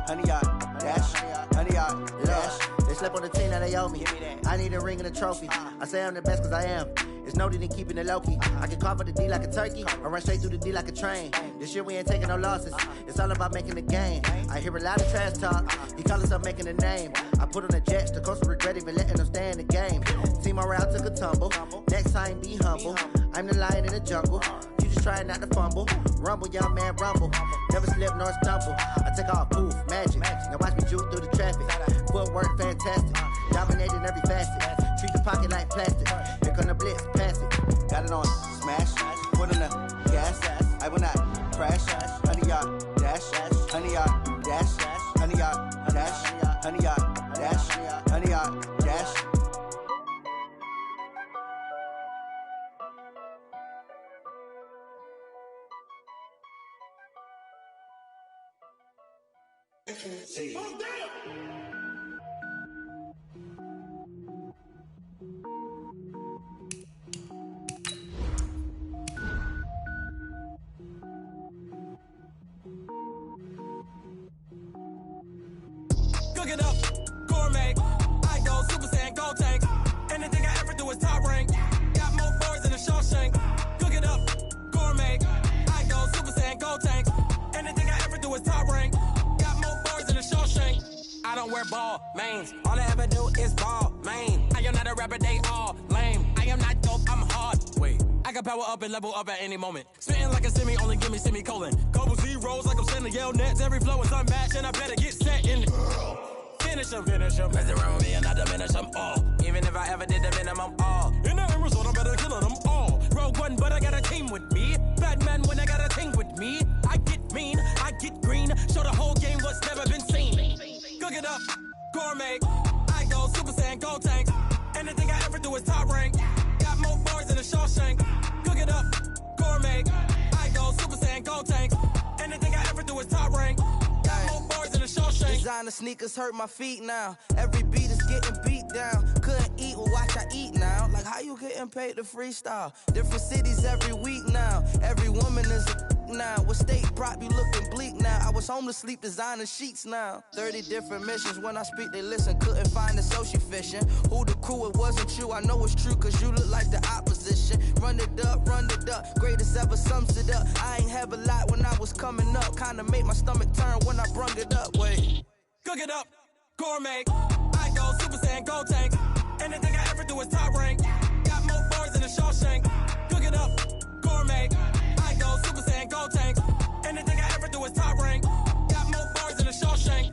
100 yard dash, 100 yard dash. They slept on the team, now they owe me. I need a ring and a trophy. I say I'm the best cause I am. It's noted in keeping it low-key. I can carve up the D like a turkey, or run straight through the D like a train. This year we ain't taking no losses. It's all about making the game. I hear a lot of trash talk. He call himself making a name. I put on the Jets, the coach will regret even letting them stay in the game. Team morale took a tumble. Next time be humble. I'm the lion in the jungle. You just trying not to fumble. Rumble, young man, rumble. Never slip nor stumble. I take off, poof, magic. Now watch me juke through the traffic. Footwork fantastic. Dominating every facet. Treat the pocket like plastic. Here come the blitz, pass it. Got it on, smash. Foot on the gas. I will not crash. 100 yard dash. 100 yard dash. 100 yard dash. 100 yard dash. 100 yard dash. Cook it up, gourmet. I go Super Saiyan, go tank. Anything I ever do is top rank. Got more boys than a Shawshank. Cook it up, gourmet. I go Super Saiyan, go tank. Anything I ever do is top rank. Got more boys than a Shawshank. I don't wear ball mains. All I ever do is ball main. I am not a rapper, they all lame. I am not dope, I'm hard. Wait, I can power up and level up at any moment. Spitting like a semi, only give me semicolon. Couple zeros like I'm sending yell nets. Every flow is unmatched and I better get set in. Finish them. Mess around with me and I diminish them all. Even if I ever did the minimum all. In the end result, I'm better killing them all. Rogue one, but I got a team with me. Bad man when I got a team with me. I get mean, I get green. Show the whole game what's never been seen. Cook it up, gourmet. I go Super Saiyan, go tank. Anything I ever do is top rank. Got more boys than a Shawshank. Cook it up, gourmet. I go Super Saiyan, go tank. Anything I ever do is top rank. Got more boys than a Shawshank. Designer sneakers hurt my feet now. Every beat is getting beat down. Couldn't eat, well watch I eat now. Like how you getting paid to freestyle? Different cities every week now. Every woman is a now. What state prop you looking bleak now? I was home to sleep designer sheets now. 30 different missions. When I speak they listen. Couldn't find the social fishing. Who the crew, it wasn't you. I know it's true cause you look like the opposition. Run it up. Greatest ever sums it up. I ain't have a lot when I was coming up. Kinda made my stomach turn when I brung it up. Wait. Cook it up, gourmet. I go Super Saiyan, go tank. Anything I ever do is top rank. Got more boys than a Shawshank. Cook it up, gourmet. I go Super Saiyan, go tank. Anything I ever do is top rank. Got more boys than a Shawshank.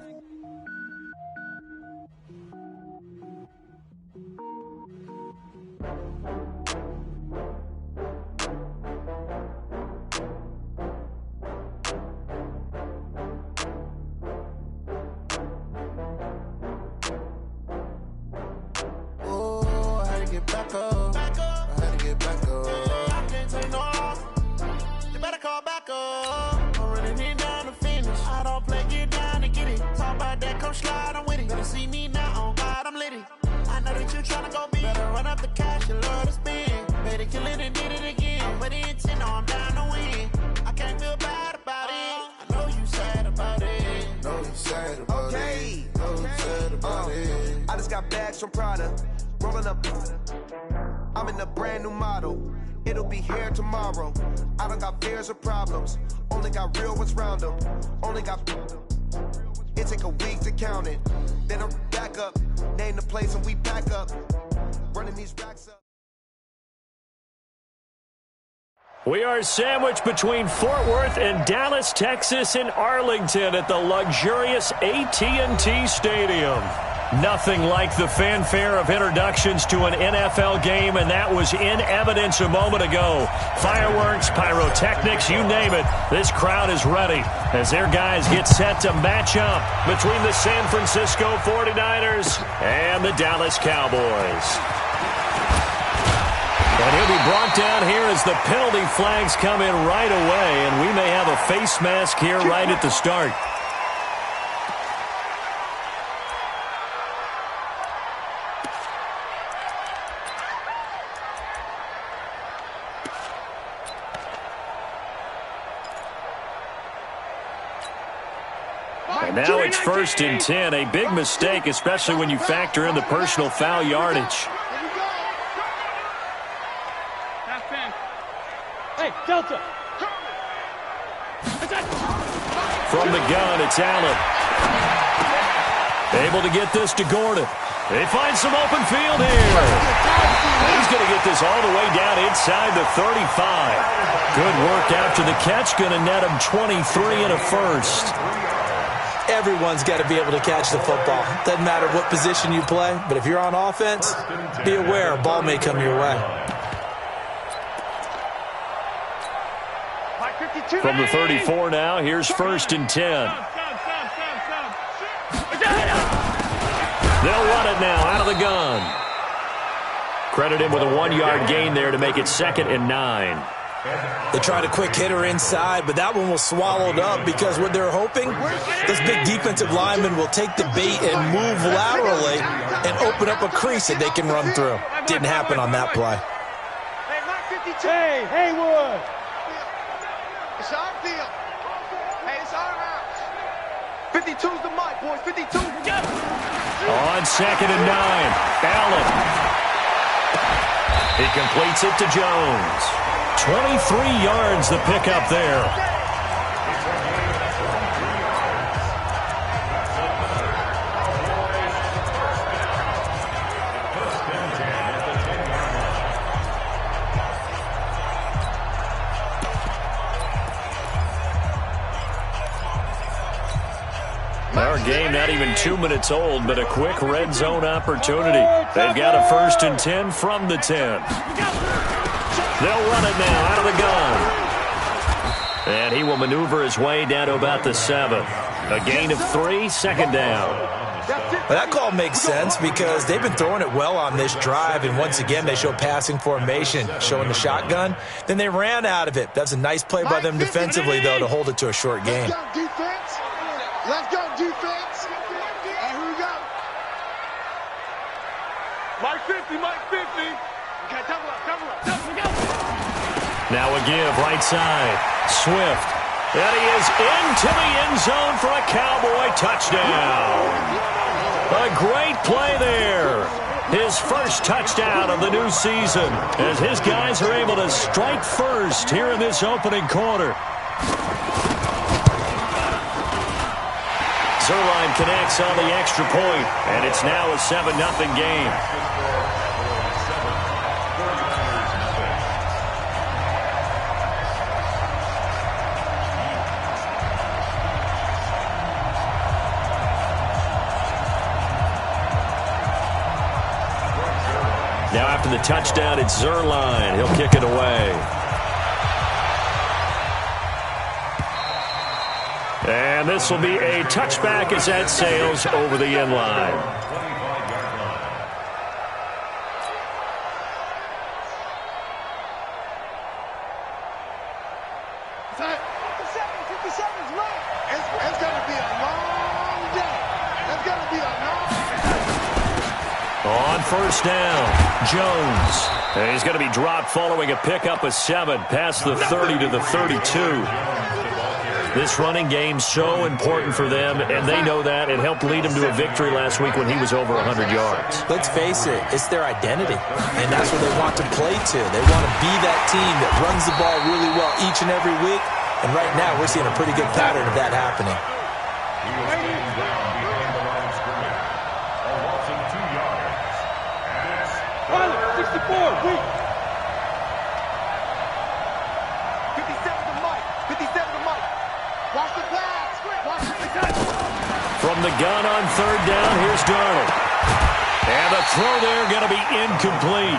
Get back up. I had to get back up. I can't take no loss. You better call back up. I'm running it down to finish. I don't play, get down to get it. Talk about that, come slide, I'm with it. Better see me now, on God, I'm litty. I know that you tryna go big. Better run up the cash, you love to spend. Better kill it and did it again. I'm with the intent, no, I'm down to win. I can't feel bad about it. I know you sad about it. Know you sad about it. Know you sad about it. I just got bags from Prada. Rolling up, I'm in a brand new model. It'll be here tomorrow. I don't got fears or problems. Only got real ones round them. Only got. It take a week to count it. Then I'm back up. Name the place and we back up. Running these racks up. We are sandwiched between Fort Worth and Dallas, Texas, and Arlington at the luxurious AT&T Stadium. Nothing like the fanfare of introductions to an NFL game, and that was in evidence a moment ago. Fireworks, pyrotechnics, you name it. This crowd is ready as their guys get set to match up between the San Francisco 49ers and the Dallas Cowboys. And he'll be brought down here as the penalty flags come in right away, and we may have a face mask here right at the start. Now it's 1st and 10. A big mistake, especially when you factor in the personal foul yardage. Hey, Delta. From the gun, it's Allen. Able to get this to Gordon. They find some open field here. He's going to get this all the way down inside the 35. Good work after the catch. Going to net him 23 and a first. Everyone's got to be able to catch the football. Doesn't matter what position you play, but if you're on offense, be aware a ball may come your way. From the 34 now, here's 1st and 10. They'll run it now out of the gun. Credit him with a 1-yard gain there to make it 2nd and 9. They tried a quick hitter inside, but that one was swallowed up because what they're hoping, this big defensive lineman will take the bait and move laterally and open up a crease that they can run through. Didn't happen on that play. Hey, Haywood. It's our field. Hey, it's our house. 52's the mic, boys. 52. On 2nd and 9, Allen. He completes it to Jones. 23 yards the pickup there. Our game not even 2 minutes old, but a quick red zone opportunity. They've got a 1st and 10 from the 10. They'll run it now out of the gun. And he will maneuver his way down to about the 7. A gain of 3, 2nd down. Well, that call makes sense because they've been throwing it well on this drive, and once again they show passing formation, showing the shotgun. Then they ran out of it. That's a nice play by them defensively, though, to hold it to a short game. Let's go, defense. Let's go, defense. And here we go. Mike 50, Mike 50. Okay, double up, double up, double up. Now a give, right side. Swift. And he is into the end zone for a Cowboy touchdown. A great play there. His first touchdown of the new season as his guys are able to strike first here in this opening quarter. Zerline connects on the extra point, and it's now a 7-0 game. Now after the touchdown, it's Zerline. He'll kick it away. And this will be a touchback as that sails over the end line. It's going to be a long day. It's going to be a long day. On 1st down, Jones. And he's going to be dropped following a pickup of 7 past the 30 to the 32. This running game so important for them, and they know that. It helped lead them to a victory last week when he was over 100 yards. Let's face it, it's their identity, and that's what they want to play to. They want to be that team that runs the ball really well each and every week, and right now we're seeing a pretty good pattern of that happening. 64, weak. 57 to Mike. 57 to Mike. Watch the pass. Watch the From the gun on 3rd down, here's Darnold. And the throw there going to be incomplete.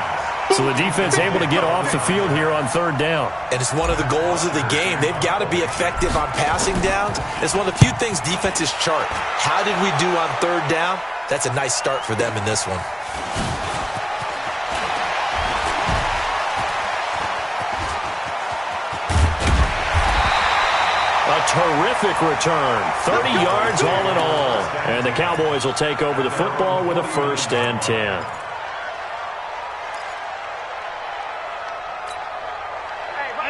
So the defense able to get off the field here on 3rd down. And it's one of the goals of the game. They've got to be effective on passing downs. It's one of the few things defenses chart. How did we do on 3rd down? That's a nice start for them in this one. A terrific return. 30 yards all in all. And the Cowboys will take over the football with a 1st and 10.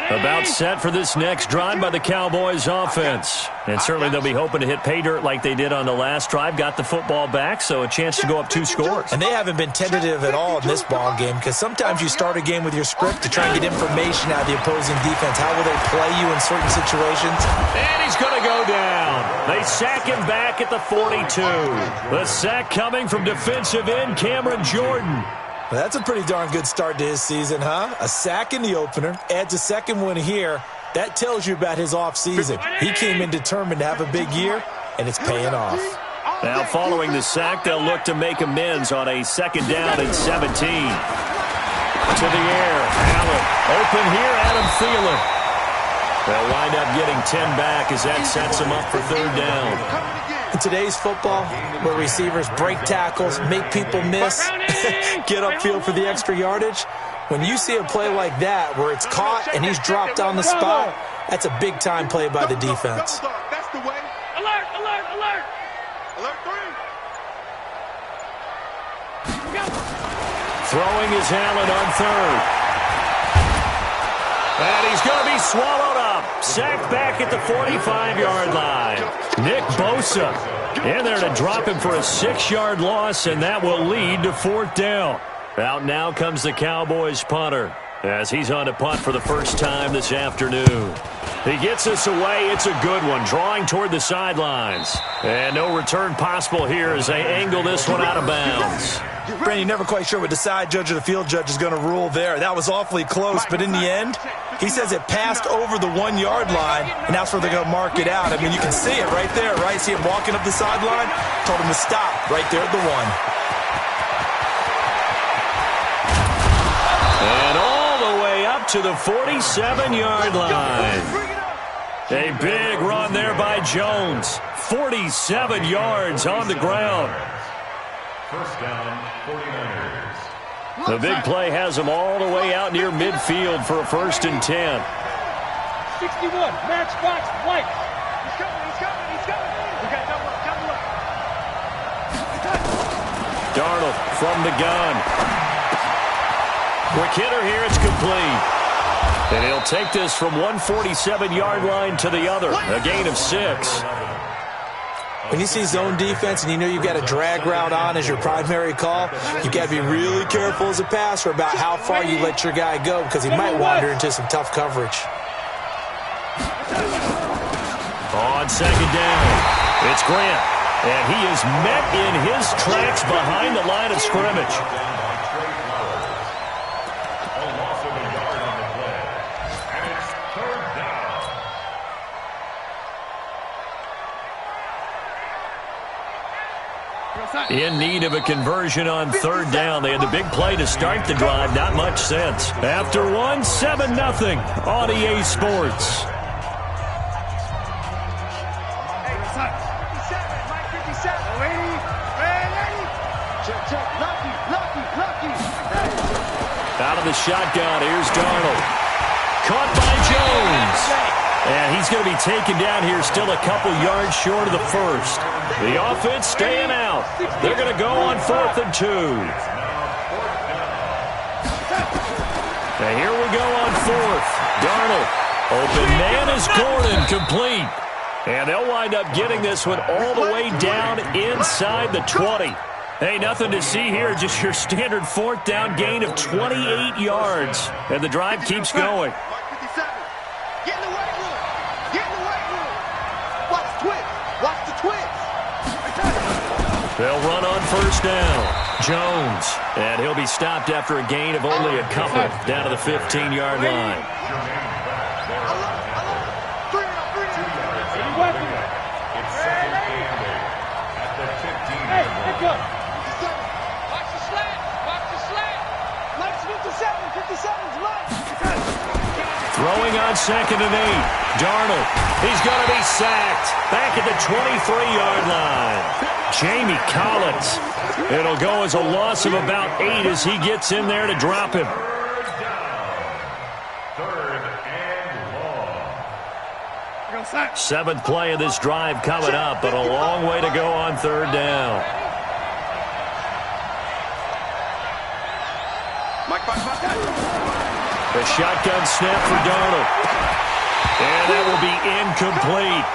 About set for this next drive by the Cowboys offense. And certainly they'll be hoping to hit pay dirt like they did on the last drive. Got the football back, so a chance to go up 2 scores. And they haven't been tentative at all in this ball game, because sometimes you start a game with your script to try and get information out of the opposing defense. How will they play you in certain situations? And he's going to go down. They sack him back at the 42. The sack coming from defensive end Cameron Jordan. Well, that's a pretty darn good start to his season, huh? A sack in the opener, adds a second one here. That tells you about his offseason. He came in determined to have a big year, and it's paying off. Now following the sack, they'll look to make amends on a 2nd down and 17. To the air, Allen. Open here, Adam Thielen. They'll wind up getting 10 back as that sets them up for 3rd down. In today's football, where receivers break tackles, make people miss, get upfield for the extra yardage, when you see a play like that where it's caught and he's dropped on the spot, that's a big-time play by the defense. That's the way. Alert, alert, alert. Alert 3. Throwing is Allen on 3rd. And he's going to be swallowed up. Sacked back at the 45-yard line. Nick Bosa in there to drop him for a 6-yard loss, and that will lead to 4th down. Out now comes the Cowboys punter as he's on to punt for the first time this afternoon. He gets us away. It's a good one, drawing toward the sidelines. And no return possible here as they angle this one out of bounds. Brandon, never quite sure what the side judge or the field judge is going to rule there. That was awfully close, but in the end, he says it passed over the 1-yard line, and that's where they're going to mark it out. I mean, you can see it right there, right? See him walking up the sideline? Told him to stop right there at the 1. And all the way up to the 47-yard line. A big run there by Jones. 47 yards on the ground. First down, 49ers. The big play has them all the way out near midfield for a 1st and 10. 61, matchbox, white. He's coming, he's coming, he's coming. We got double up, double up. Darnold from the gun. Quick hitter here, it's complete. And he'll take this from 147-yard line to the other. A gain of 6. When you see zone defense and you know you've got a drag route on as your primary call, you got to be really careful as a passer about how far you let your guy go, because he might wander into some tough coverage. On 2nd down, it's Grant. And he is met in his tracks behind the line of scrimmage. In need of a conversion on 3rd down. They had the big play to start the drive. Not much sense. After 1, 7-0 on EA Sports. Out of the shotgun, here's Darnold. Caught by Jones. And he's going to be taken down here still a couple yards short of the 1st. The offense staying out. They're going to go on 4th and 2. And here we go on 4th. Darnold. Open man is Gordon, complete. And they'll wind up getting this one all the way down inside the 20. Hey, nothing to see here, just your standard 4th down gain of 28 yards. And the drive keeps going. Get in the weight room. Get in the weight room. Watch the twins. Watch the twins. They'll run on 1st down. Jones. And he'll be stopped after a gain of only a couple down to the 15-yard line. Hey, pick up. Watch the slant. Watch the slant. Let's 57. 57's left. Throwing on 2nd and 8. Darnold. He's going to be sacked. Back at the 23-yard line. Jamie Collins. It'll go as a loss of about 8 as he gets in there to drop him. 3rd and long. 7th play of this drive coming up, but a long way to go on 3rd down. The shotgun snap for Darnold. And that will be incomplete.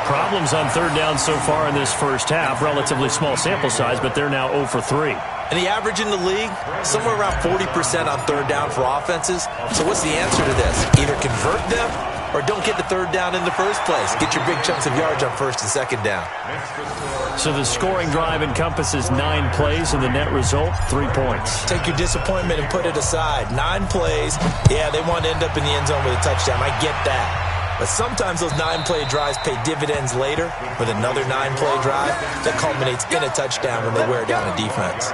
Problems on third down so far in this first half. Relatively small sample size, but they're now 0 for 3. And the average in the league, somewhere around 40% on third down for offenses. So what's the answer to this? Either convert them or don't get the third down in the first place. Get your big chunks of yards on first and second down. So the scoring drive encompasses 9 plays, and the net result, 3 points. Take your disappointment and put it aside. 9 plays. Yeah, they want to end up in the end zone with a touchdown. I get that. But sometimes those 9-play drives pay dividends later with another 9-play drive that culminates in a touchdown when they wear down a defense.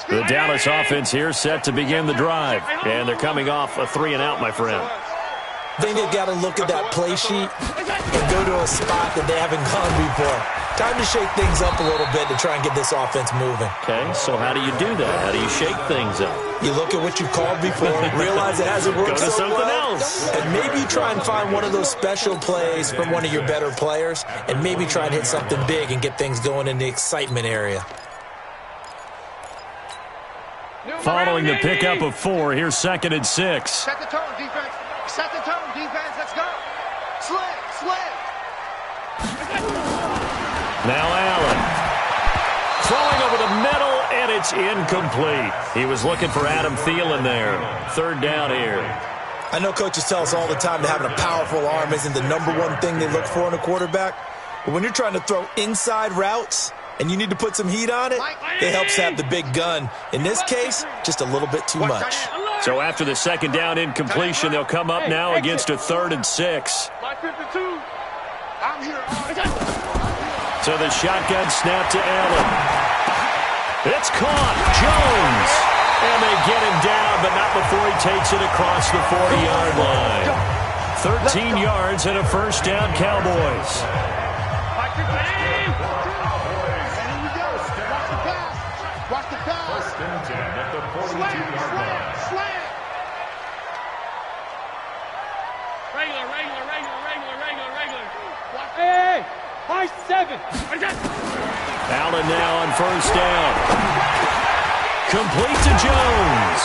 The Dallas offense here set to begin the drive. And they're coming off a 3-and-out, my friend. I think they've got to look at that play sheet and go to a spot that they haven't gone before. Time to shake things up a little bit to try and get this offense moving. Okay, so how do you do that? How do you shake things up? You look at what you've called before, realize it hasn't worked so well, and maybe you try and find one of those special plays from one of your better players, and maybe try and hit something big and get things going in the excitement area. Following the pickup of 4, here's 2nd and 6. Set the tone, defense. Set the tone, defense. Let's go. Sling. Now Allen. Throwing over the middle, and it's incomplete. He was looking for Adam Thielen there. 3rd down here. I know coaches tell us all the time that having a powerful arm isn't the #1 thing they look for in a quarterback. But when you're trying to throw inside routes and you need to put some heat on it, it helps have the big gun. In this case, just a little bit too much. So after the 2nd down incompletion, they'll come up now against a 3rd and 6. So the shotgun snap to Allen. It's caught. Jones. And they get him down, but not before he takes it across the 40-yard line. 13 yards and a 1st down, Cowboys. Watch the pass. 1st and 10 at the 42-yard line. Slam. Regular. Hey, high 7. Allen now on 1st down. Complete to Jones.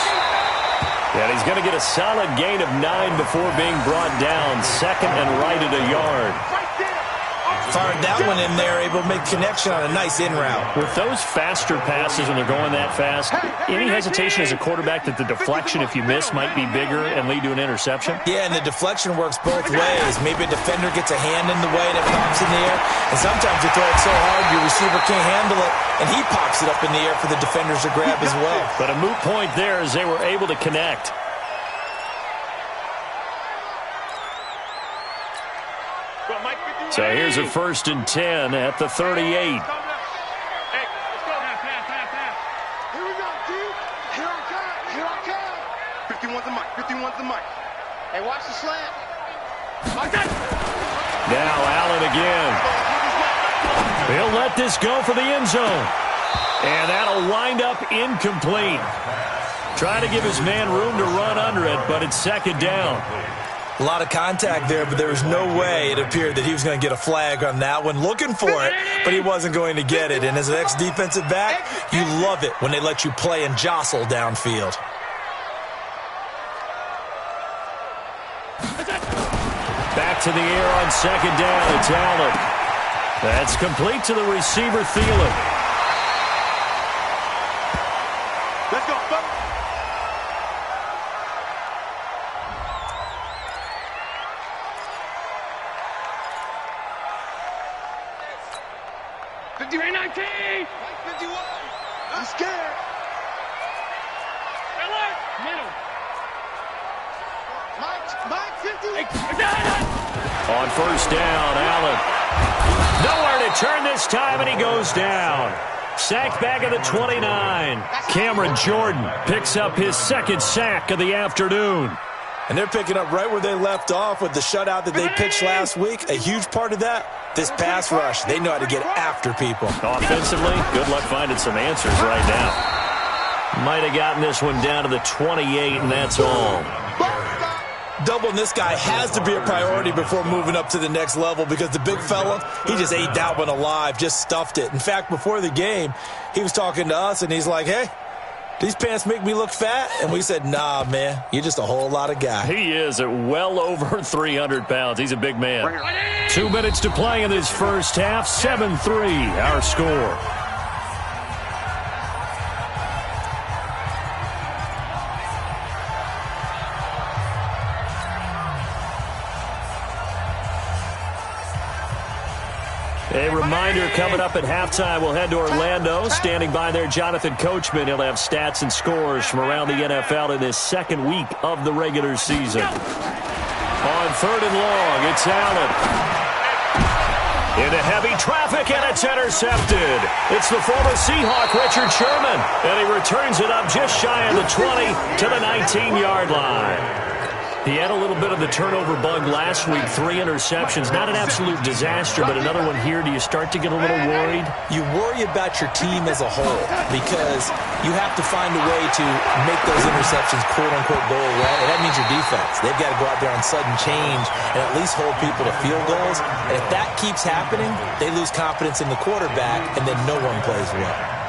And he's going to get a solid gain of 9 before being brought down. 2nd and right at a yard. Fired that one in there, able to make connection on a nice in route. With those faster passes when they're going that fast, any hesitation as a quarterback that the deflection, if you miss, might be bigger and lead to an interception? Yeah, and the deflection works both ways. Maybe a defender gets a hand in the way and it pops in the air. And sometimes you throw it so hard your receiver can't handle it, and he pops it up in the air for the defenders to grab as well. But a moot point there as they were able to connect. So here's a 1st and 10 at the 38. Hey, let's go. Pass. Here we go, dude. Here I come. 51's the mic. Hey, watch the slant. Now Allen again. He'll let this go for the end zone. And that'll wind up incomplete. Trying to give his man room to run under it, but it's 2nd down. A lot of contact there, but there was no way it appeared that he was going to get a flag on that one. Looking for it, but he wasn't going to get it. And as an ex-defensive back, you love it when they let you play and jostle downfield. Back to the air on 2nd down. It's Allen. That's complete to the receiver, Thielen. Let's go, folks. I'm scared. Middle. Mike 50. On 1st down, Allen. Nowhere to turn this time, and he goes down. Sacked back at the 29. Cameron Jordan picks up his 2nd sack of the afternoon. And they're picking up right where they left off with the shutout that they pitched last week. A huge part of that, this pass rush. They know how to get after people. Offensively, good luck finding some answers right now. Might have gotten this one down to the 28, and that's all. Doubling this guy has to be a priority before moving up to the next level because the big fella, he just ate that one alive, just stuffed it. In fact, before the game, he was talking to us, and he's like, hey, these pants make me look fat? And we said, nah, man, you're just a whole lot of guy. He is at well over 300 pounds. He's a big man. 2 minutes to play in this first half. 7-3, our score. A reminder, coming up at halftime, we'll head to Orlando. Standing by there, Jonathan Coachman. He'll have stats and scores from around the NFL in this second week of the regular season. On 3rd and long, it's Allen. Into heavy traffic, and it's intercepted. It's the former Seahawk, Richard Sherman. And he returns it up just shy of the 20 to the 19-yard line. He had a little bit of the turnover bug last week, 3 interceptions. Not an absolute disaster, but another one here. Do you start to get a little worried? You worry about your team as a whole because you have to find a way to make those interceptions, quote-unquote, go away. And that means your defense. They've got to go out there on sudden change and at least hold people to field goals. And if that keeps happening, they lose confidence in the quarterback, and then no one plays well.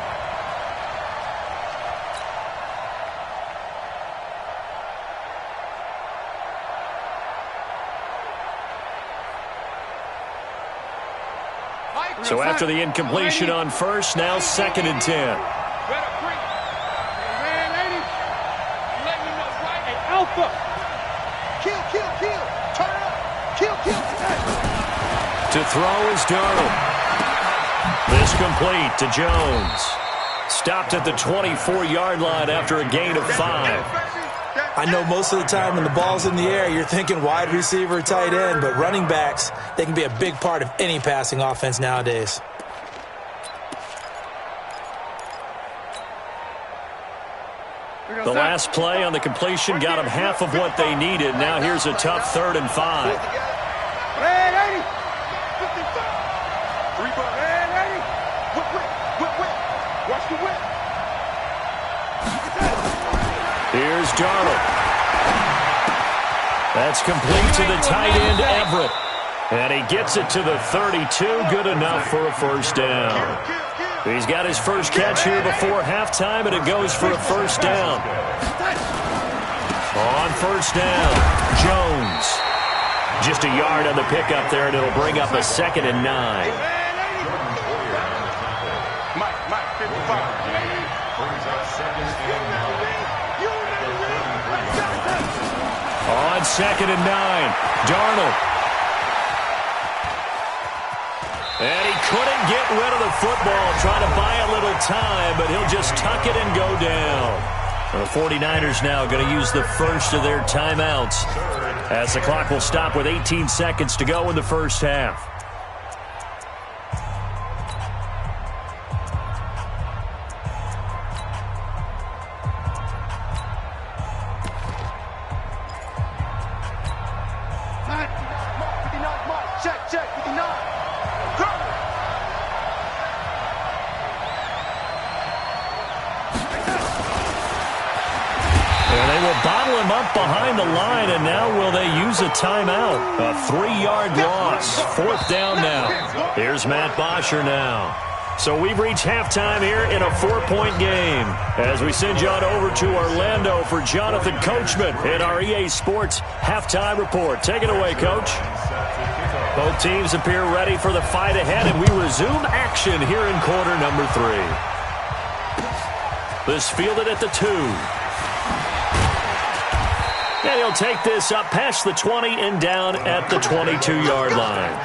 So after the incompletion on first, now 2nd and 10. Alpha. Kill. Turn up. Kill. To throw is Darnold. This complete to Jones. Stopped at the 24-yard line after a gain of 5. I know most of the time when the ball's in the air, you're thinking wide receiver, tight end, but running backs, they can be a big part of any passing offense nowadays. The last play on the completion got them half of what they needed. Now here's a tough 3rd and 5. Here's Darnold. That's complete to the tight end, Everett. And he gets it to the 32. Good enough for a first down. He's got his first catch here before halftime, and it goes for a first down. On first down, Jones. Just a yard on the pickup there, and it'll bring up a 2nd and 9. On 2nd and 9, Darnold. And he couldn't get rid of the football, trying to buy a little time, but he'll just tuck it and go down. The 49ers now going to use the first of their timeouts as the clock will stop with 18 seconds to go in the first half. Behind the line, and now will they use a timeout? A 3-yard loss. 4th down now. Here's Matt Bosher now. So we've reached halftime here in a 4-point game as we send you on over to Orlando for Jonathan Coachman in our EA Sports halftime report. Take it away, Coach. Both teams appear ready for the fight ahead, and we resume action here in quarter number 3. This fielded at the 2. And he'll take this up past the 20 and down at the 22-yard line.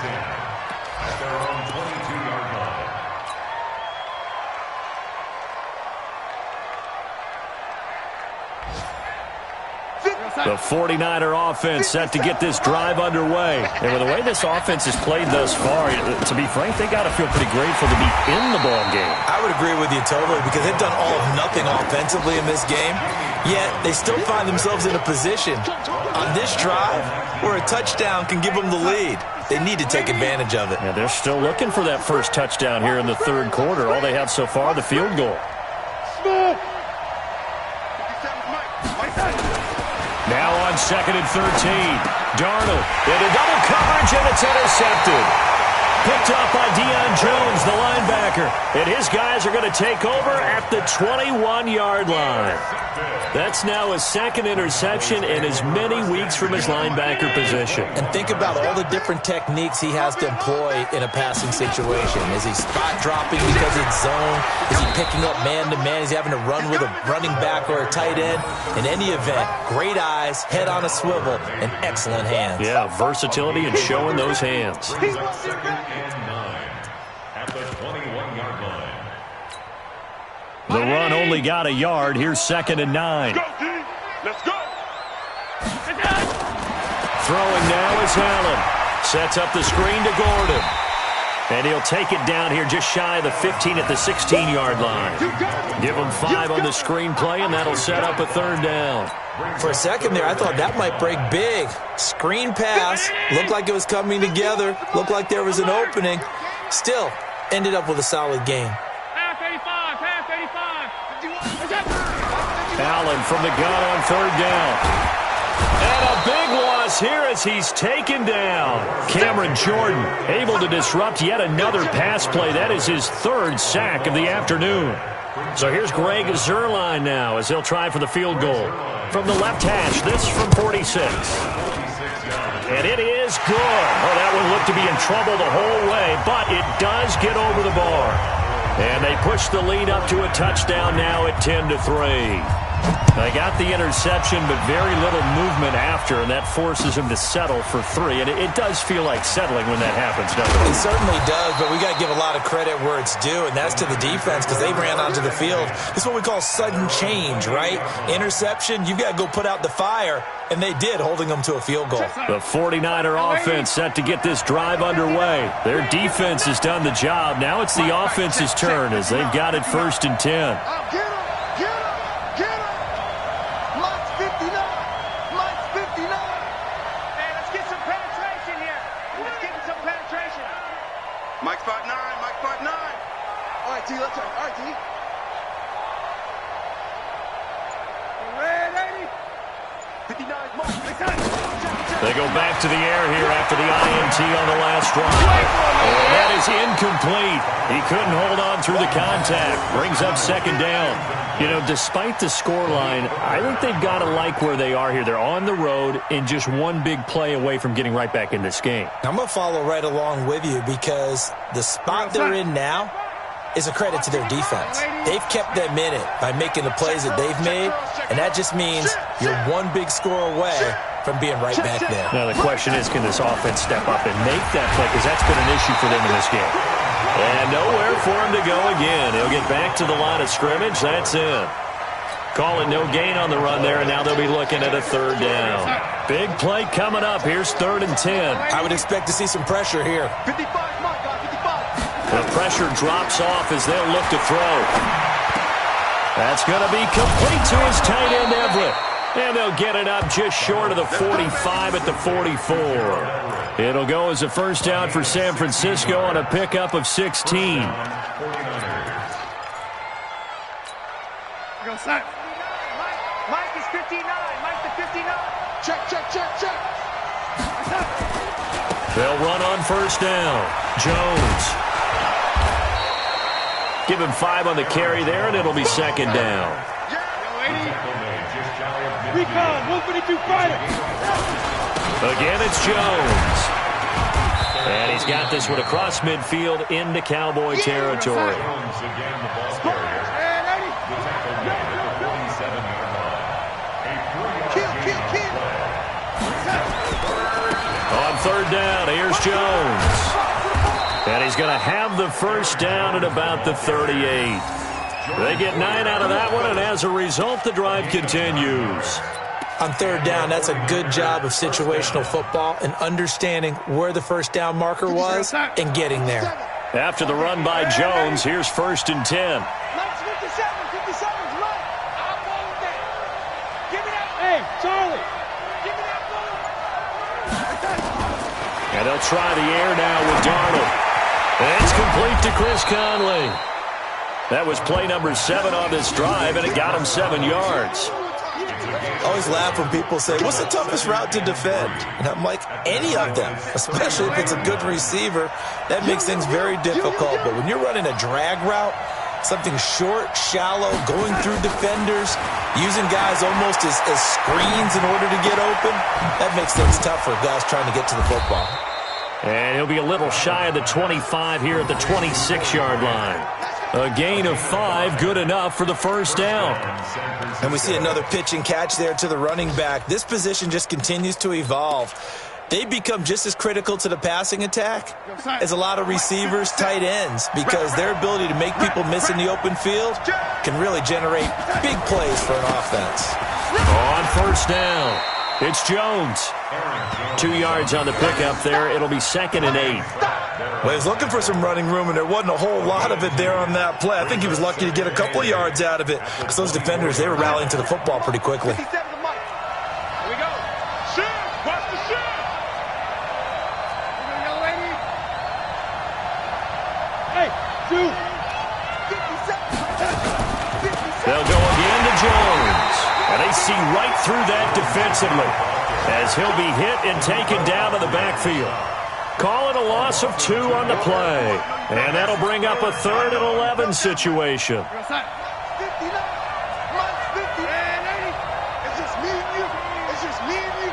The 49er offense set to get this drive underway. And with the way this offense has played thus far, to be frank, they got to feel pretty grateful to be in the ball game. I would agree with you totally because they've done all of nothing offensively in this game, yet they still find themselves in a position on this drive where a touchdown can give them the lead. They need to take advantage of it. Yeah, they're still looking for that first touchdown here in the 3rd quarter. All they have so far, the field goal. Now on second and 13. Darnold into double coverage, and it's intercepted. Picked off by Deion Jones, the linebacker. And his guys are going to take over at the 21-yard line. That's now his second interception in as many weeks from his linebacker position. And think about all the different techniques he has to employ in a passing situation. Is he spot dropping because it's zone? Is he picking up man-to-man? Is he having to run with a running back or a tight end? In any event, great eyes, head on a swivel, and excellent hands. Yeah, versatility and showing those hands. Second and 9 at the 21-yard line. The run only got a yard. Here's second and 9. Go, D. Let's go. Throwing now is Allen. Sets up the screen to Gordon. And he'll take it down here just shy of the 15 at the 16-yard line. Give him 5 on the screen play, and that'll set up a third down. For a second there, I thought that might break big. Screen pass. Looked like it was coming together. Looked like there was an opening. Still, ended up with a solid game. Allen from the gun on third down. And a big loss here as he's taken down. Cameron Jordan able to disrupt yet another pass play. That is his third sack of the afternoon. So here's Greg Zuerlein now as he'll try for the field goal. From the left hash, this from 46. And it is good. Oh, that one looked to be in trouble the whole way, but it does get over the bar. And they push the lead up to a touchdown now at 10-3. They got the interception, but very little movement after, and that forces him to settle for 3. And it does feel like settling when that happens, doesn't it? It certainly does, but we got to give a lot of credit where it's due, and that's to the defense because they ran onto the field. This is what we call sudden change, right? Interception, you've got to go put out the fire, and they did, holding them to a field goal. The 49er offense set to get this drive underway. Their defense has done the job. Now it's the offense's turn as they've got it 1st and 10. Mike 5'9", Mike 5'9". All right, T, let's go. All right, T. Red 80. 59, They go back to the air here after the INT on the last drive. And that is incomplete. He couldn't hold on through the contact. Brings up second down. You know, despite the scoreline, I think they've got to like where they are here. They're on the road and just one big play away from getting right back in this game. I'm going to follow right along with you because the spot they're in now is a credit to their defense. They've kept them in it by making the plays that they've made, and that just means you're one big score away from being right back there. Now, the question is, can this offense step up and make that play? Because that's been an issue for them in this game. And nowhere for him to go again. He'll get back to the line of scrimmage. That's it. Call it no gain on the run there, and now they'll be looking at a third down. Big play coming up. Here's 3rd and 10. I would expect to see some pressure here. 55, Mike, 55. The pressure drops off as they'll look to throw. That's going to be complete to his tight end, Everett. And they'll get it up just short of the 45 at the 44. It'll go as a first down for San Francisco on a pickup of 16. Go, Sack. Mike is 59. Mike the 59. Check. They'll run on first down. Jones. Give him 5 on the carry there, and it'll be second down. Recon, 152 fighter. Again, it's Jones. And he's got this one across midfield into Cowboy territory. On third down, here's Jones. And he's going to have the first down at about the 38. They get 9 out of that one, and as a result, the drive continues. On third down, that's a good job of situational football and understanding where the first down marker was and getting there. After the run by Jones, here's 1st and 10. Mike's 57's right. I'm going with that. Give me that. Hey, Charlie. Give me that ball. And they'll try the air now with Darnold. And it's complete to Chris Conley. That was play number 7 on this drive, and it got him 7 yards. I always laugh when people say, what's the toughest route to defend? And I'm like, any of them, especially if it's a good receiver. That makes things very difficult. But when you're running a drag route, something short, shallow, going through defenders, using guys almost as screens in order to get open, that makes things tough for guys trying to get to the football. And he'll be a little shy of the 25 here at the 26-yard line. A gain of 5, good enough for the first down. And we see another pitch and catch there to the running back. This position just continues to evolve. They become just as critical to the passing attack as a lot of receivers, tight ends, because their ability to make people miss in the open field can really generate big plays for an offense. On first down, it's Jones. 2 yards on the pickup there. It'll be 2nd and 8. Well, he was looking for some running room, and there wasn't a whole lot of it there on that play. I think he was lucky to get a couple of yards out of it because those defenders, they were rallying to the football pretty quickly. Here we go. Shoot! Watch the shoot! Here we go, lady. Hey, shoot! They'll go again to Jones. And they see right through that defensively as he'll be hit and taken down to the backfield. Call it a loss of 2 on the play. And that'll bring up a 3rd and 11 situation. 59, minus 50, and 80. It's just me and you. It's just me and you.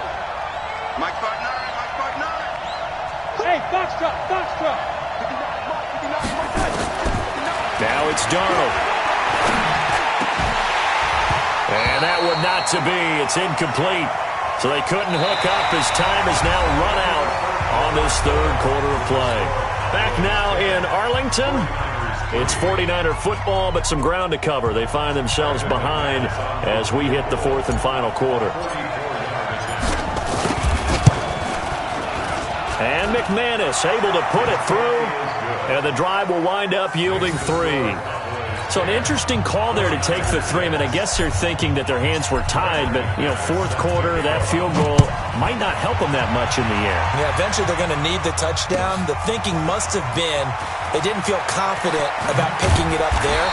Mike 5'9", Mike 5'9". Hey, box truck, box truck. 59, Now it's Darnold. And that would not to be. It's incomplete. So they couldn't hook up as time is now run out on this 3rd quarter of play. Back now in Arlington. It's 49er football, but some ground to cover. They find themselves behind as we hit the 4th and final quarter. And McManus able to put it through. And the drive will wind up yielding 3. So an interesting call there to take the 3. I mean, I guess they're thinking that their hands were tied, but, 4th quarter, that field goal might not help them that much in the air. Yeah, eventually they're going to need the touchdown. The thinking must have been they didn't feel confident about picking it up there,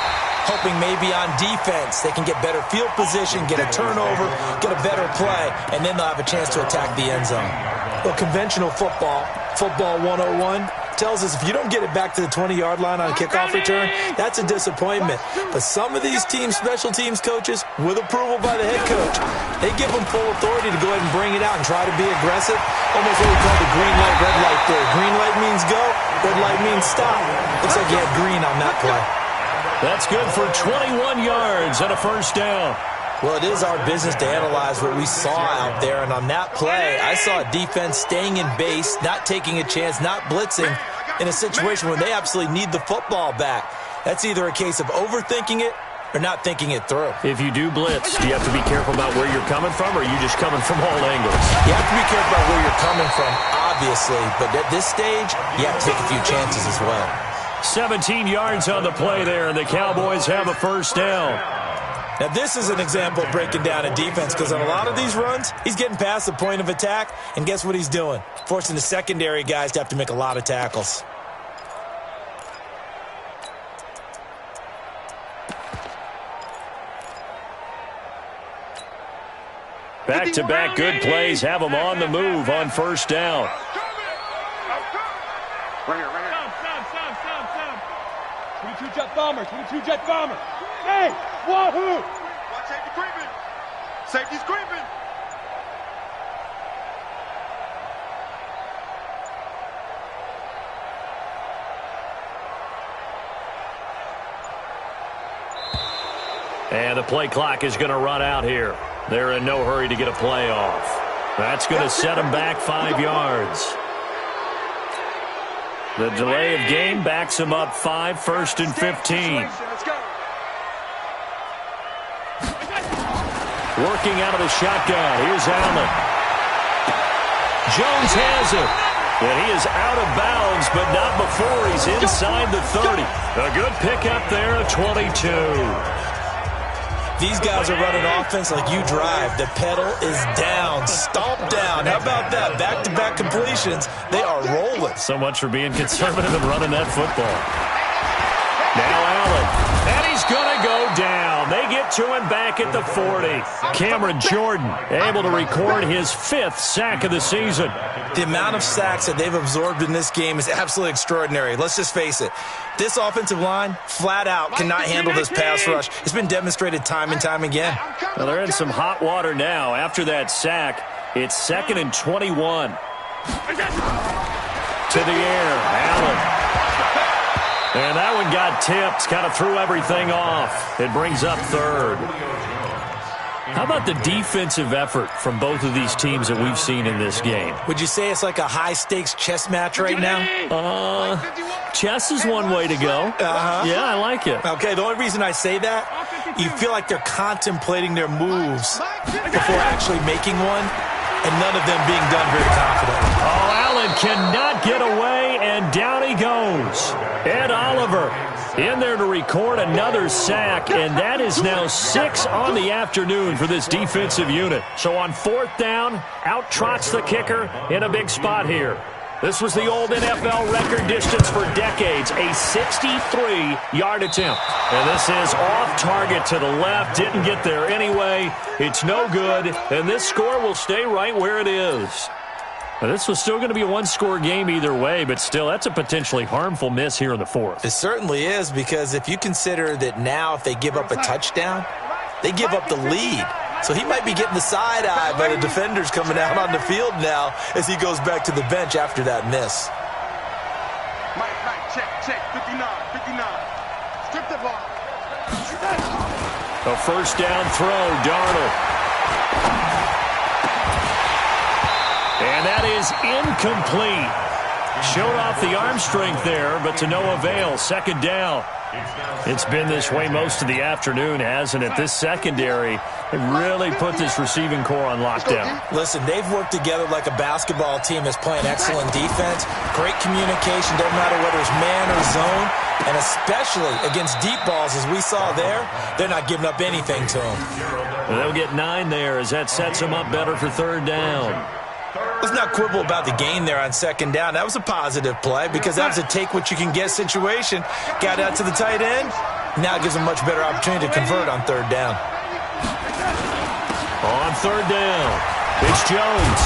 hoping maybe on defense they can get better field position, get a turnover, get a better play, and then they'll have a chance to attack the end zone. Well, conventional football 101, tells us if you don't get it back to the 20-yard line on a kickoff return, that's a disappointment. But some of these teams, special teams coaches, with approval by the head coach, they give them full authority to go ahead and bring it out and try to be aggressive. Almost what we call the green light, red light theory. Green light means go, red light means stop. Looks like you had green on that play. That's good for 21 yards and a first down. Well, it is our business to analyze what we saw out there, and on that play, I saw a defense staying in base, not taking a chance, not blitzing in a situation where they absolutely need the football back. That's either a case of overthinking it or not thinking it through. If you do blitz, do you have to be careful about where you're coming from, or are you just coming from all angles? You have to be careful about where you're coming from, obviously, but at this stage, you have to take a few chances as well. 17 yards on the play there, and the Cowboys have a first down. Now, this is an example of breaking down a defense, because on a lot of these runs, he's getting past the point of attack, and guess what he's doing? Forcing the secondary guys to have to make a lot of tackles. Back-to-back good plays have them on the move on first down. Right here. Stop. 22 jet bomber, 22 jet bomber. Hey, wahoo! Watch safety creeping. Safety's creeping. And the play clock is going to run out here. They're in no hurry to get a play off. That's going to set them back 5 yards. The delay of game backs them up 5, 1st and 15. Let's go. Working out of the shotgun. Here's Allen. Jones has it. And he is out of bounds, but not before he's inside the 30. A good pickup there at 22. These guys are running offense like you drive. The pedal is down, stomp down. How about that? Back-to-back completions. They are rolling. So much for being conservative and running that football. Now Allen. And he's going to go down. They get it to him back at the 40. Cameron Jordan able to record his 5th sack of the season. The amount of sacks that they've absorbed in this game is absolutely extraordinary. Let's just face it. This offensive line, flat out, cannot handle this pass rush. It's been demonstrated time and time again. Well, they're in some hot water now. After that sack, it's 2nd and 21. To the air, Allen. And that one got tipped, kind of threw everything off. It brings up 3rd. How about the defensive effort from both of these teams that we've seen in this game? Would you say it's like a high-stakes chess match right now? Chess is one way to go. Yeah, I like it. Okay, the only reason I say that, you feel like they're contemplating their moves before actually making one, and none of them being done very confidently. Oh, Allen cannot get away, and down he goes. Ed Oliver in there to record another sack, and that is now 6 on the afternoon for this defensive unit. So on 4th down, out trots the kicker in a big spot here. This was the old NFL record distance for decades, a 63-yard attempt. And this is off target to the left, didn't get there anyway. It's no good, and this score will stay right where it is. Now, this was still going to be a one-score game either way, but still, that's a potentially harmful miss here in the 4th. It certainly is, because if you consider that now if they give up a touchdown, they give up the lead. So he might be getting the side eye by the defenders coming out on the field now as he goes back to the bench after that miss. Mike, check, 59. Strip the ball. A 1st down throw, Darnold. And that is incomplete. Showed off the arm strength there, but to no avail. 2nd down. It's been this way most of the afternoon, hasn't it? This secondary, they really put this receiving core on lockdown. Listen, they've worked together like a basketball team that's playing excellent defense. Great communication, don't matter whether it's man or zone. And especially against deep balls, as we saw there, they're not giving up anything to them. Well, they'll get 9 there as that sets them up better for 3rd down. Let's not quibble about the gain there on 2nd down. That was a positive play because that was a take-what-you-can-get situation. Got out to the tight end. Now it gives them a much better opportunity to convert on 3rd down. On 3rd down, it's Jones.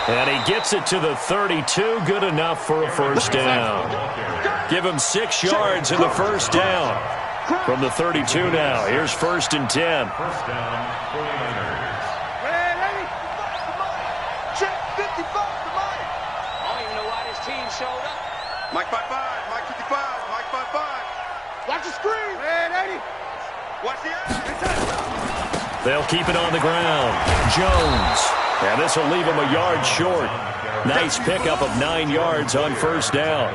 And he gets it to the 32. Good enough for a 1st down. Give him 6 yards in the 1st down. From the 32 now, here's 1st and 10. First down, 49ers. Mike 5-5, Mike 55, Mike 5-5. Watch the screen. Man, 80. Watch the action. They'll keep it on the ground. Jones. And this will leave him a yard short. Nice pickup of 9 yards on 1st down.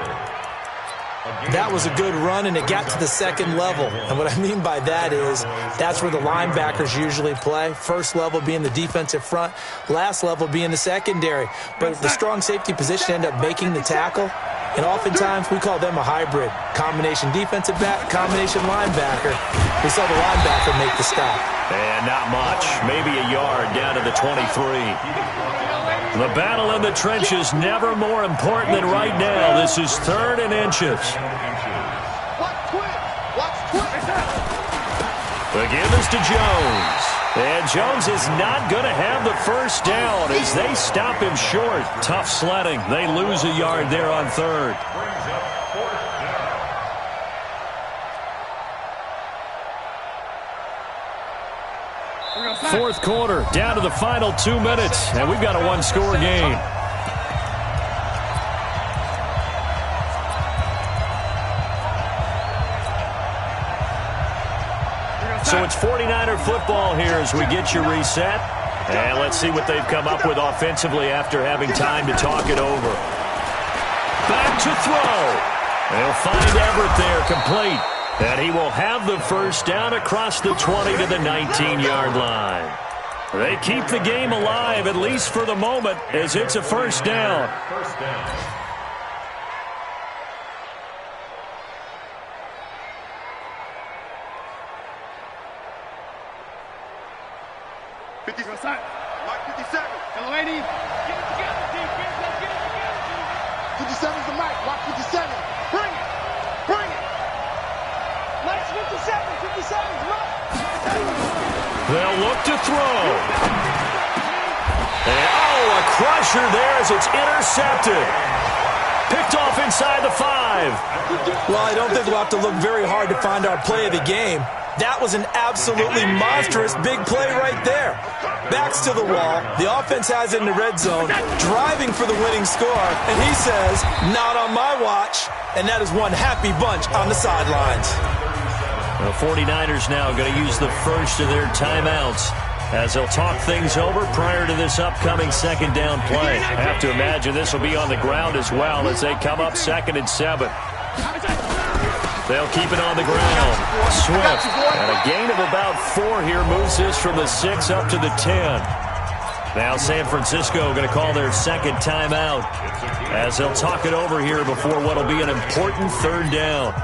That was a good run, and it got to the 2nd level. And what I mean by that is that's where the linebackers usually play. 1st level being the defensive front, last level being the secondary. But the strong safety position ended up making the tackle. And oftentimes, we call them a hybrid. Combination defensive back, combination linebacker. We saw the linebacker make the stop. And not much. Maybe a yard down to the 23. The battle in the trenches never more important than right now. This is 3rd and inches. The give is to Jones. And Jones is not going to have the 1st down as they stop him short. Tough sledding. They lose a yard there on 3rd. 4th quarter, down to the final 2 minutes, and we've got a 1-score game. So it's 49er football here as we get you reset. And let's see what they've come up with offensively after having time to talk it over. Back to throw. They'll find Everett there, complete. And he will have the 1st down across the 20 to the 19-yard line. They keep the game alive, at least for the moment, as it's a 1st down. 1st down. Mike 57. Hello, 80. Get it together, defense. Let's get it together. 57's the Mike. Mike 57. Bring it. Bring it. Mike's 57. 57's Mike. They'll look to throw. And, a crusher there as it's intercepted. Picked off inside the 5. Well, I don't think we'll have to look very hard to find our play of the game. That was an absolutely monstrous big play right there. Backs to the wall. The offense has it in the red zone, driving for the winning score. And he says, not on my watch. And that is one happy bunch on the sidelines. The 49ers now going to use the first of their timeouts as they'll talk things over prior to this upcoming second down play. I have to imagine this will be on the ground as well as they come up 2nd and 7. They'll keep it on the ground. Swift, and a gain of about 4 here, moves this from the 6 up to the 10. Now San Francisco going to call their second timeout as they'll talk it over here before what will be an important 3rd down.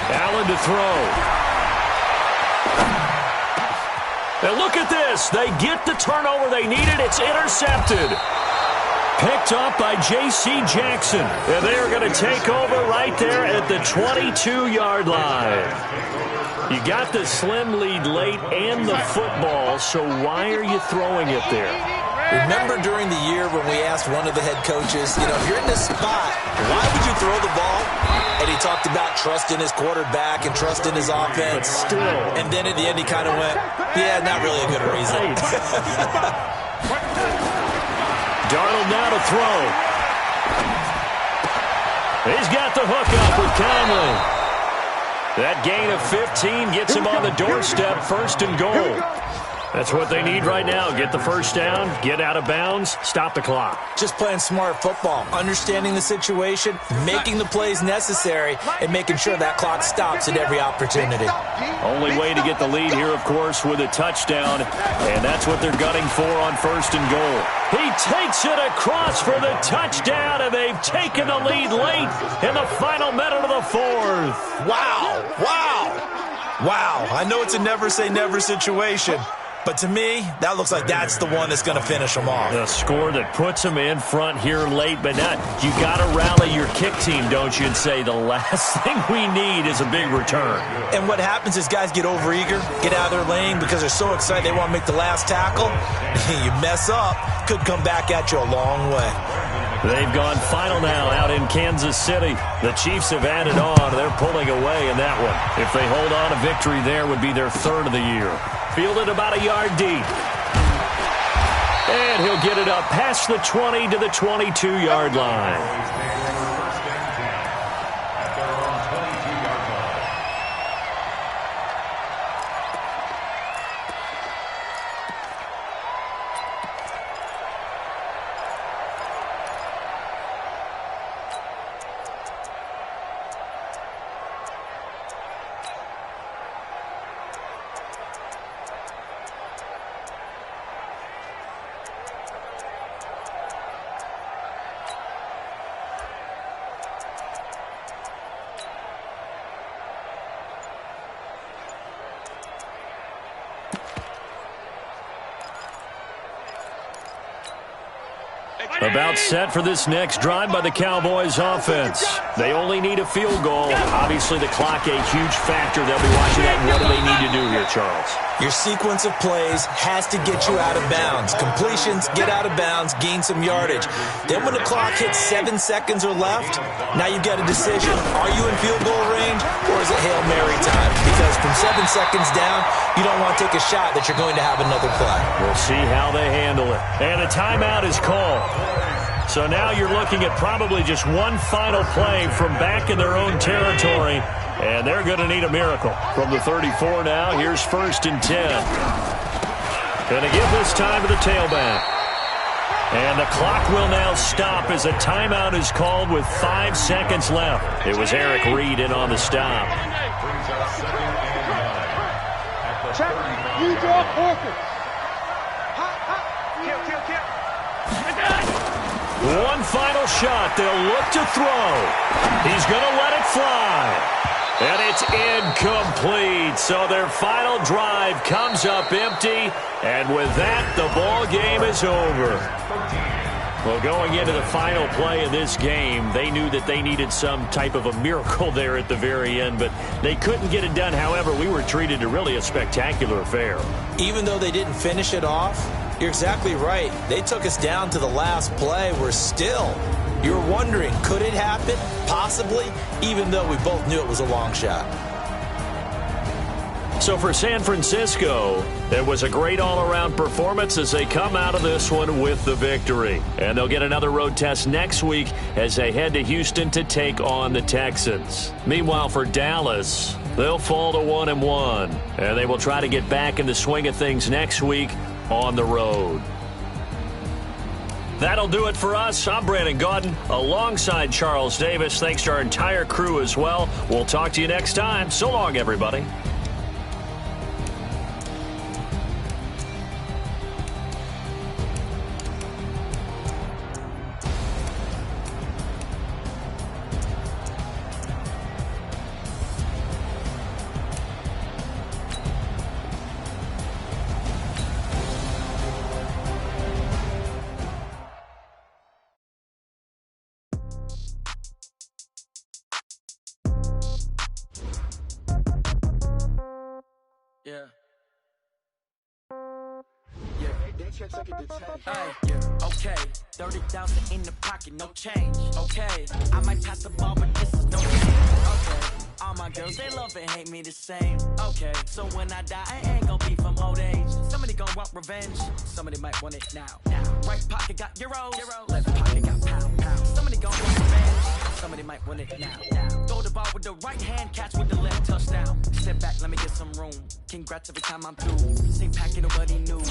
Allen to throw. And look at this. They get the turnover they needed. It's intercepted. Picked up by J.C. Jackson. And they are going to take over right there at the 22-yard line. You got the slim lead late and the football, so why are you throwing it there? Remember during the year when we asked one of the head coaches, if you're in this spot, why would you throw the ball? And he talked about trusting his quarterback and trusting his offense. But still. And then at the end he kind of went, yeah, not really a good reason. Darnold now to throw. He's got the hook up with Conley. That gain of 15 gets him on the doorstep, 1st and goal. That's what they need right now. Get the first down, get out of bounds, stop the clock. Just playing smart football, understanding the situation, making the plays necessary, and making sure that clock stops at every opportunity. Only way to get the lead here, of course, with a touchdown, and that's what they're gunning for on 1st and goal. He takes it across for the touchdown, and they've taken the lead late in the final minute of the 4th. Wow, wow, wow. I know it's a never-say-never situation, but to me, that looks like that's the one that's going to finish them off. The score that puts them in front here late, but not. You got to rally your kick team, don't you, and say the last thing we need is a big return. And what happens is guys get overeager, get out of their lane because they're so excited they want to make the last tackle. You mess up, could come back at you a long way. They've gone final now out in Kansas City. The Chiefs have added on. They're pulling away in that one. If they hold on, a victory there would be their 3rd of the year. Fielded about a yard deep. And he'll get it up past the 20 to the 22-yard line. About set for this next drive by the Cowboys offense. They only need a field goal. Obviously, the clock a huge factor. They'll be watching that. What do they need to do here, Charles? Your sequence of plays has to get you out of bounds. Completions, get out of bounds, gain some yardage. Then when the clock hits 7 seconds or left, now you've got a decision. Are you in field goal range or is it Hail Mary time? Because from 7 seconds down, you don't want to take a shot that you're going to have another play. We'll see how they handle it. And a timeout is called. So now you're looking at probably just one final play from back in their own territory. And they're going to need a miracle. From the 34 now, here's 1st and 10. Going to give this time to the tailback. And the clock will now stop as a timeout is called with 5 seconds left. It was Eric Reed in on the stop. Check. You draw forfeit. Kill. One final shot. They'll look to throw. He's going to let it fly. And it's incomplete. So their final drive comes up empty. And with that, the ball game is over. Well, going into the final play of this game, they knew that they needed some type of a miracle there at the very end, but they couldn't get it done. However, we were treated to really a spectacular affair. Even though they didn't finish it off, you're exactly right. They took us down to the last play. We're still, you're wondering, could it happen? Possibly, even though we both knew it was a long shot. So for San Francisco, it was a great all-around performance as they come out of this one with the victory. And they'll get another road test next week as they head to Houston to take on the Texans. Meanwhile, for Dallas, they'll fall to 1-1, and they will try to get back in the swing of things next week on the road. That'll do it for us. I'm Brandon Gaudin alongside Charles Davis. Thanks to our entire crew as well. We'll talk to you next time. So long, everybody. Yeah. Okay, 30,000 in the pocket, no change. Okay, I might pass the ball, but this is no game. Okay, all my girls, they love and hate me the same. Okay, so when I die, I ain't gonna be from old age. Somebody gon' want revenge, somebody might want it now. Right pocket got euros, left pocket got pound. Somebody gon' want revenge, somebody might want it now. Throw the ball with the right hand, catch with the left, touchdown. Step back, let me get some room. Congrats every time I'm through. Same packet, nobody knew.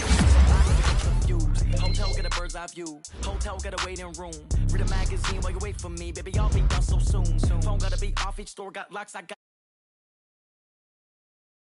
Hotel get a bird's eye view. Hotel get a waiting room. Read a magazine while you wait for me. Baby, I'll be done so soon. Phone gotta be off. Each store got locks. I got